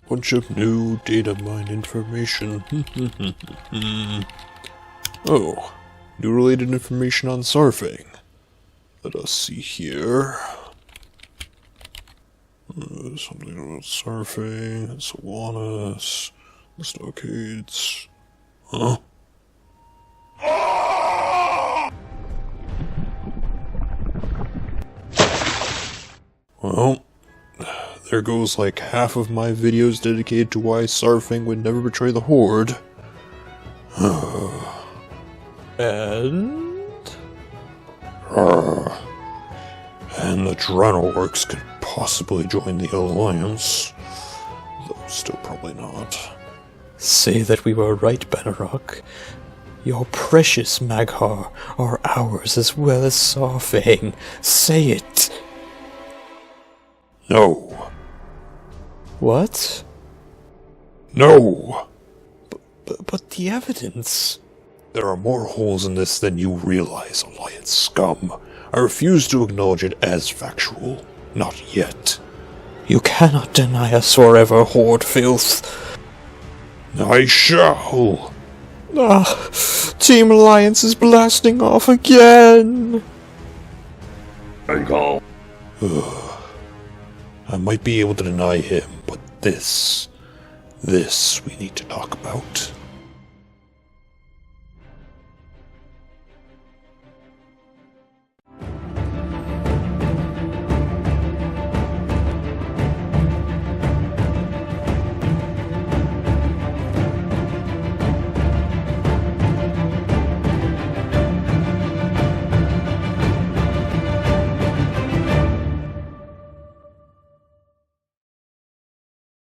Bunch of new data mine information. Oh, new related information on Saurfang. Let us see here. Something about Saurfang, Sylvanas, the stockades. Huh? Well, there goes like half of my videos dedicated to why Saurfang would never betray the Horde. And the Toronto orcs could possibly join the Alliance, though still probably not. Say that we were right, Varok. Your precious Maghar are ours as well as Saurfang. Say it! No. What? No! But the evidence... There are more holes in this than you realize, Alliance scum. I refuse to acknowledge it as factual. Not yet. You cannot deny us forever, Horde filth. I shall! Team Alliance is blasting off again! I might be able to deny him, but this we need to talk about.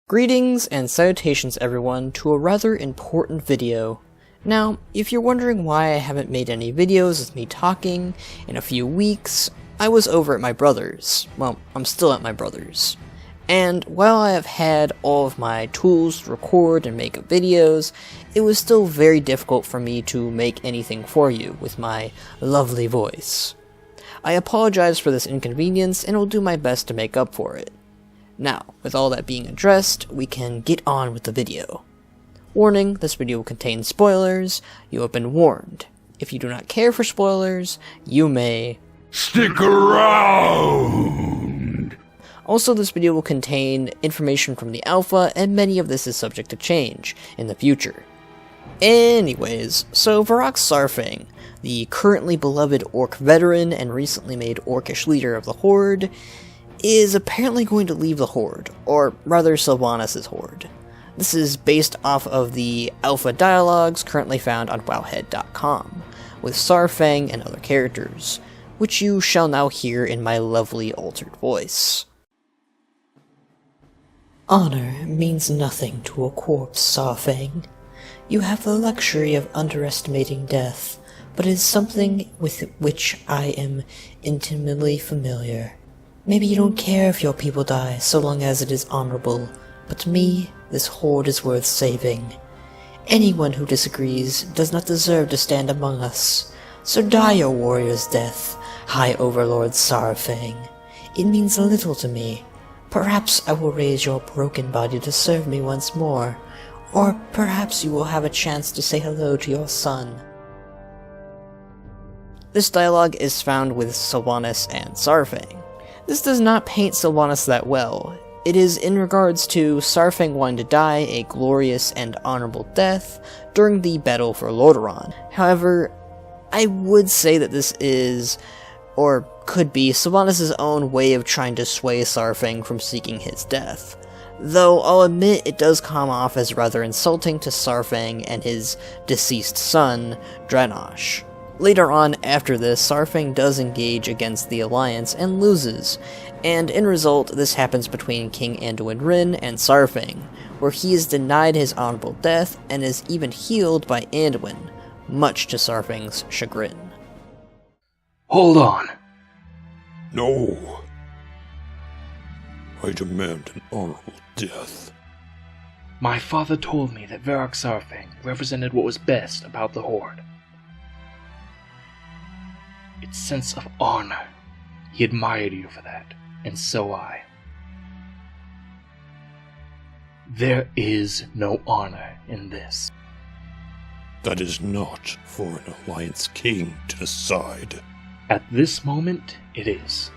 Greetings and salutations everyone to a rather important video. Now, if you're wondering why I haven't made any videos with me talking in a few weeks, I was over at my brother's. Well, I'm still at my brother's. And while I have had all of my tools to record and make videos, it was still very difficult for me to make anything for you with my lovely voice. I apologize for this inconvenience and will do my best to make up for it. Now, with all that being addressed, we can get on with the video. Warning, this video will contain spoilers. You have been warned. If you do not care for spoilers, you may... Stick around! Also, this video will contain information from the alpha, and many of this is subject to change in the future. Anyways, so Varok Saurfang, the currently beloved orc veteran and recently made orcish leader of the Horde, is apparently going to leave the Horde, or rather Sylvanas' Horde. This is based off of the alpha dialogues currently found on wowhead.com, with Saurfang and other characters, which you shall now hear in my lovely altered voice. Honor means nothing to a corpse, Saurfang. You have the luxury of underestimating death, but it is something with which I am intimately familiar. Maybe you don't care if your people die, so long as it is honorable, but to me, this Horde is worth saving. Anyone who disagrees does not deserve to stand among us, so die your warrior's death, High Overlord Saurfang. It means little to me. Perhaps I will raise your broken body to serve me once more, or perhaps you will have a chance to say hello to your son. This dialogue is found with Sylvanas and Saurfang. This does not paint Sylvanas that well. It is in regards to Saurfang wanting to die a glorious and honorable death during the battle for Lordaeron. However, I would say that this is, or could be, Sylvanas' own way of trying to sway Saurfang from seeking his death. Though I'll admit it does come off as rather insulting to Saurfang and his deceased son, Dranosh. Later on, after this, Saurfang does engage against the Alliance and loses, and in result, this happens between King Anduin and Saurfang, where he is denied his honorable death and is even healed by Anduin, much to Saurfang's chagrin. Hold on. No. I demand an honorable death. My father told me that Varok Saurfang represented what was best about the Horde. Its sense of honor. He admired you for that, and so I. There is no honor in this. That is not for an Alliance King to decide. At this moment, it is.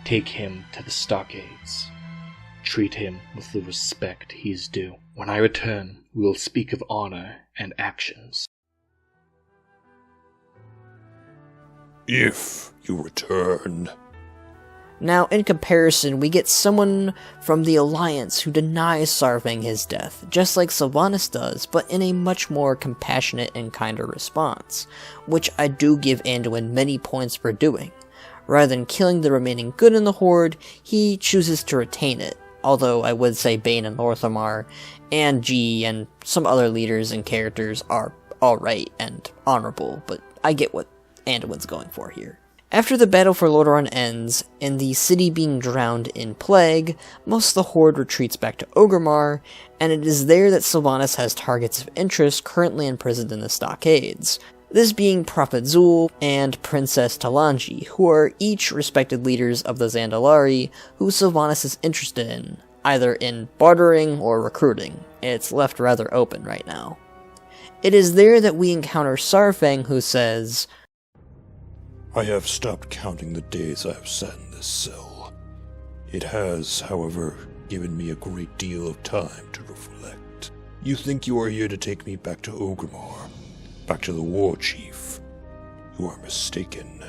Take him to the stockades. Treat him with the respect he is due. When I return, we will speak of honor and actions. If you return. Now, in comparison, we get someone from the Alliance who denies Saurfang his death, just like Sylvanas does, but in a much more compassionate and kinder response, which I do give Anduin many points for doing. Rather than killing the remaining good in the Horde, he chooses to retain it, although I would say Bane and Lorthamar, and G and some other leaders and characters are alright and honorable, but I get what Anduin's going for here. After the battle for Lordaeron ends, and the city being drowned in plague, most of the Horde retreats back to Orgrimmar, and it is there that Sylvanas has targets of interest currently imprisoned in the stockades. This being Prophet Zul and Princess Talanji, who are each respected leaders of the Zandalari, who Sylvanas is interested in, either in bartering or recruiting. It's left rather open right now. It is there that we encounter Saurfang, who says, I have stopped counting the days I have sat in this cell. It has, however, given me a great deal of time to reflect. You think you are here to take me back to Orgrimmar, back to the War Chief. You are mistaken.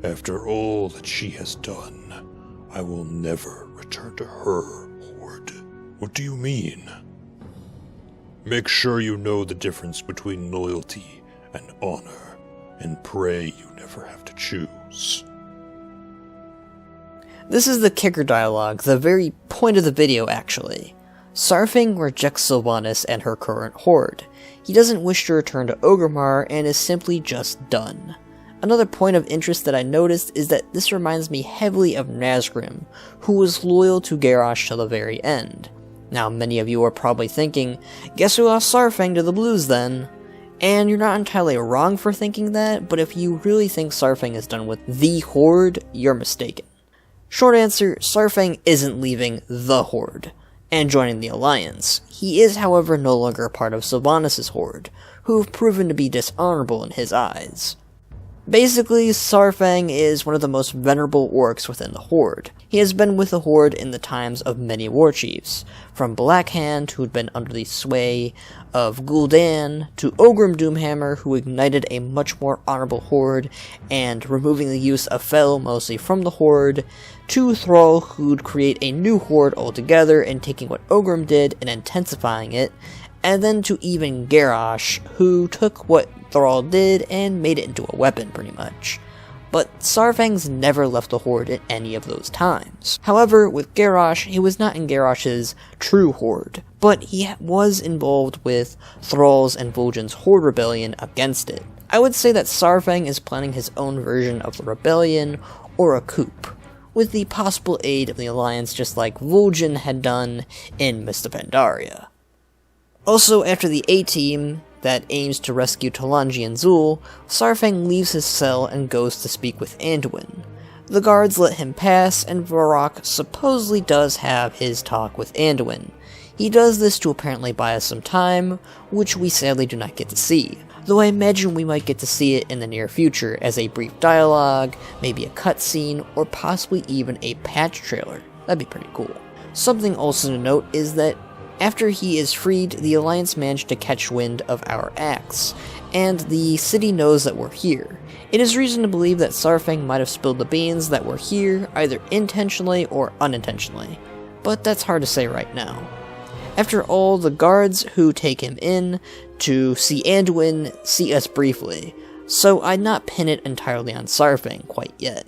After all that she has done, I will never return to her Horde. What do you mean? Make sure you know the difference between loyalty and honor, and pray you never have to choose. This is the kicker dialogue, the very point of the video actually. Saurfang rejects Sylvanas and her current Horde. He doesn't wish to return to Orgrimmar and is simply just done. Another point of interest that I noticed is that this reminds me heavily of Nazgrim, who was loyal to Garrosh till the very end. Now many of you are probably thinking, guess who lost Saurfang to the Blues then? And you're not entirely wrong for thinking that, but if you really think Saurfang is done with the Horde, you're mistaken. Short answer, Saurfang isn't leaving the Horde and joining the Alliance. He is, however, no longer a part of Sylvanas' Horde, who have proven to be dishonorable in his eyes. Basically, Saurfang is one of the most venerable orcs within the Horde. He has been with the Horde in the times of many war chiefs, from Blackhand, who had been under the sway of Gul'dan, to Ogrim Doomhammer, who ignited a much more honorable Horde, and removing the use of Fel mostly from the Horde, to Thrall, who'd create a new Horde altogether, and taking what Ogrim did and intensifying it, and then to even Garrosh, who took what Thrall did and made it into a weapon, pretty much. But Saurfang's never left the Horde at any of those times. However, with Garrosh, he was not in Garrosh's true Horde, but he was involved with Thrall's and Vol'jin's Horde rebellion against it. I would say that Saurfang is planning his own version of the rebellion, or a coup, with the possible aid of the Alliance just like Vol'jin had done in Mists of Pandaria. Also, after the A-Team that aims to rescue Talanji and Zul, Saurfang leaves his cell and goes to speak with Anduin. The guards let him pass, and Varok supposedly does have his talk with Anduin. He does this to apparently buy us some time, which we sadly do not get to see, though I imagine we might get to see it in the near future as a brief dialogue, maybe a cutscene, or possibly even a patch trailer. That'd be pretty cool. Something also to note is that after he is freed, the Alliance managed to catch wind of our acts, and the city knows that we're here. It is reason to believe that Saurfang might have spilled the beans that we're here, either intentionally or unintentionally, but that's hard to say right now. After all, the guards who take him in to see Anduin see us briefly, so I'd not pin it entirely on Saurfang quite yet.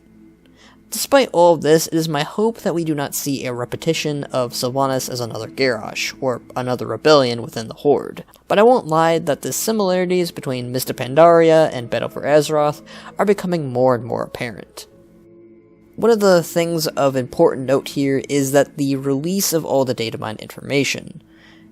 Despite all of this, it is my hope that we do not see a repetition of Sylvanas as another Garrosh, or another rebellion within the Horde. But I won't lie that the similarities between Mists of Pandaria and Battle for Azeroth are becoming more and more apparent. One of the things of important note here is that the release of all the datamine information.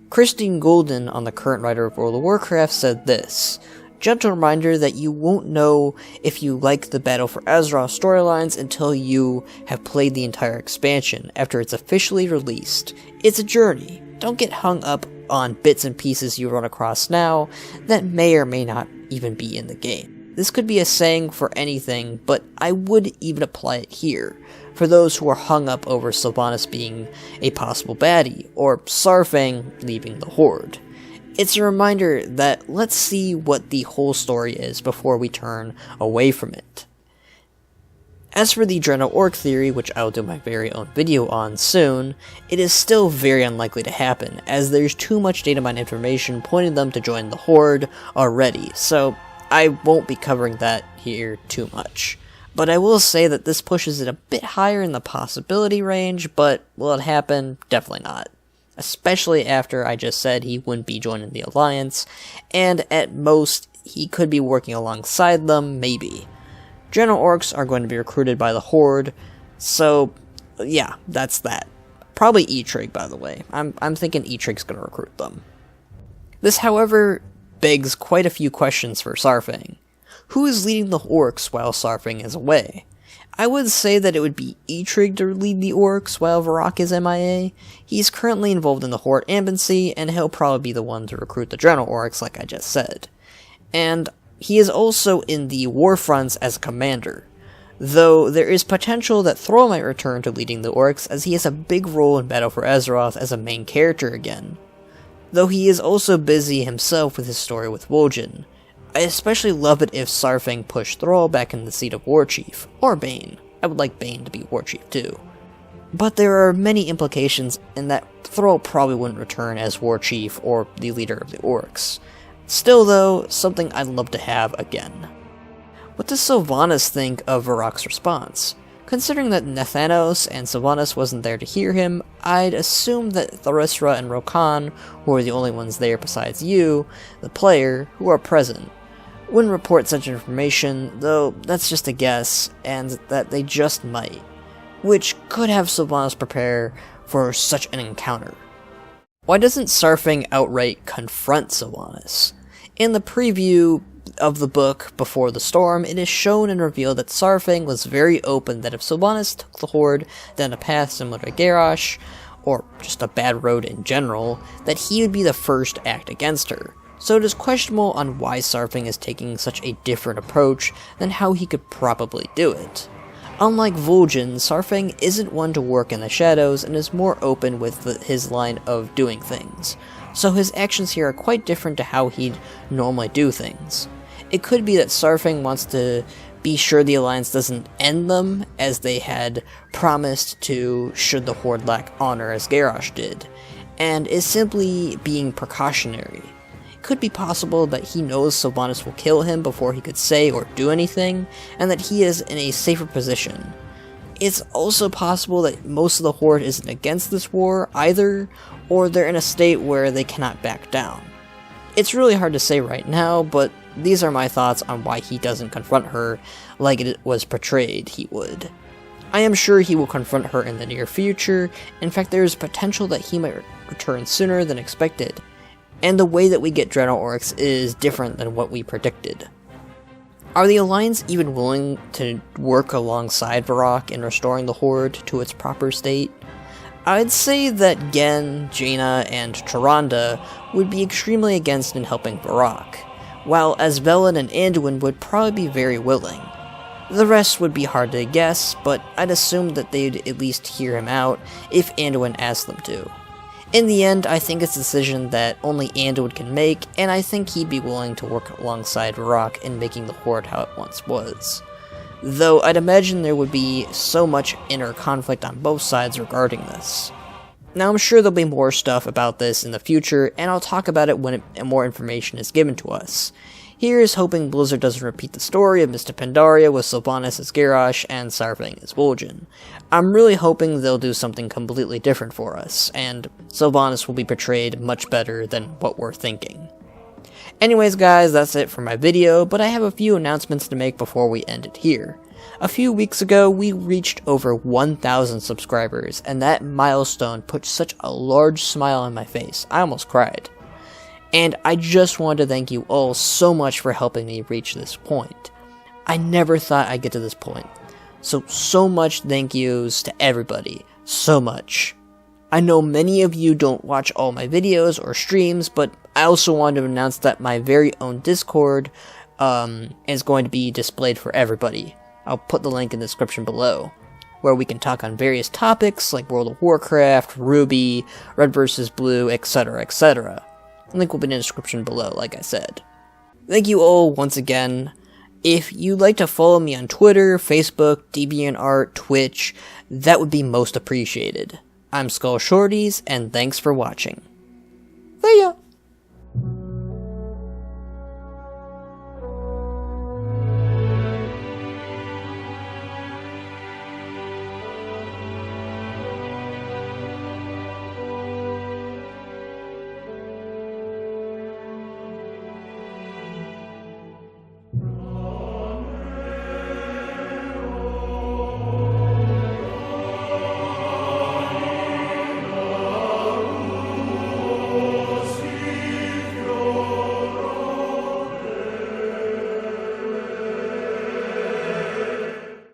Christine Golden, on the current writer of World of Warcraft, said this: Gentle reminder that you won't know if you like the Battle for Azeroth storylines until you have played the entire expansion after it's officially released. It's a journey. Don't get hung up on bits and pieces you run across now that may or may not even be in the game. This could be a saying for anything, but I would even apply it here, for those who are hung up over Sylvanas being a possible baddie, or Saurfang leaving the Horde. It's a reminder that let's see what the whole story is before we turn away from it. As for the Dreadnought Orc theory, which I'll do my very own video on soon, it is still very unlikely to happen, as there's too much data mine information pointing them to join the Horde already, so I won't be covering that here too much. But I will say that this pushes it a bit higher in the possibility range, but will it happen? Definitely not. Especially after I just said he wouldn't be joining the Alliance, and at most, he could be working alongside them, maybe. Dreadnought Orcs are going to be recruited by the Horde, so yeah, that's that. Probably E-Trig, by the way. I'm thinking E-Trig's going to recruit them. This, however, begs quite a few questions for Saurfang. Who is leading the Orcs while Saurfang is away? I would say that it would be E-Trig to lead the Orcs while Varok is MIA. He's currently involved in the Horde Embassy, and he'll probably be the one to recruit the Dreadnought Orcs, like I just said. And he is also in the war fronts as a commander, though there is potential that Thrall might return to leading the Orcs, as he has a big role in Battle for Azeroth as a main character again. Though he is also busy himself with his story with Vol'jin. I especially love it if Saurfang pushed Thrall back in the seat of Warchief, or Bane. I would like Bane to be Warchief too. But there are many implications in that Thrall probably wouldn't return as Warchief or the leader of the Orcs. Still though, something I'd love to have again. What does Sylvanas think of Varok's response? Considering that Nathanos and Sylvanas wasn't there to hear him, I'd assume that Tharisra and Rokan, who are the only ones there besides you, the player, who are present, wouldn't report such information, though that's just a guess, and that they just might, which could have Sylvanas prepare for such an encounter. Why doesn't Saurfang outright confront Sylvanas? In the preview of the book Before the Storm, it is shown and revealed that Saurfang was very open that if Sylvanas took the Horde down a path similar to Garrosh, or just a bad road in general, that he would be the first to act against her. So it is questionable on why Saurfang is taking such a different approach than how he could probably do it. Unlike Vol'jin, Saurfang isn't one to work in the shadows and is more open with his line of doing things, so his actions here are quite different to how he'd normally do things. It could be that Saurfang wants to be sure the Alliance doesn't end them, as they had promised to should the Horde lack honor as Garrosh did, and is simply being precautionary. It could be possible that he knows Sylvanas will kill him before he could say or do anything, and that he is in a safer position. It's also possible that most of the Horde isn't against this war either, or they're in a state where they cannot back down. It's really hard to say right now, but these are my thoughts on why he doesn't confront her like it was portrayed he would. I am sure he will confront her in the near future. In fact, there is potential that he might return sooner than expected, and the way that we get Dreadnought Orcs is different than what we predicted. Are the Alliance even willing to work alongside Varok in restoring the Horde to its proper state? I'd say that Gen, Jaina, and Tyrande would be extremely against in helping Varok, while Asvelin and Anduin would probably be very willing. The rest would be hard to guess, but I'd assume that they'd at least hear him out if Anduin asked them to. In the end, I think it's a decision that only Anduin can make, and I think he'd be willing to work alongside Varok in making the Horde how it once was. Though I'd imagine there would be so much inner conflict on both sides regarding this. Now I'm sure there'll be more stuff about this in the future, and I'll talk about it when more information is given to us. Here's hoping Blizzard doesn't repeat the story of Mr. Pandaria with Sylvanas as Garrosh and Saurfang as Vol'jin. I'm really hoping they'll do something completely different for us, and Sylvanas will be portrayed much better than what we're thinking. Anyways guys, that's it for my video, but I have a few announcements to make before we end it here. A few weeks ago, we reached over 1,000 subscribers, and that milestone put such a large smile on my face, I almost cried. And I just want to thank you all so much for helping me reach this point. I never thought I'd get to this point. So much thank yous to everybody. So much. I know many of you don't watch all my videos or streams, but I also wanted to announce that my very own Discord is going to be displayed for everybody. I'll put the link in the description below, where we can talk on various topics like World of Warcraft, Ruby, Red vs. Blue, etc., etc. The link will be in the description below, like I said. Thank you all once again. If you'd like to follow me on Twitter, Facebook, DeviantArt, Twitch, that would be most appreciated. I'm Skull Shorties, and thanks for watching. See ya!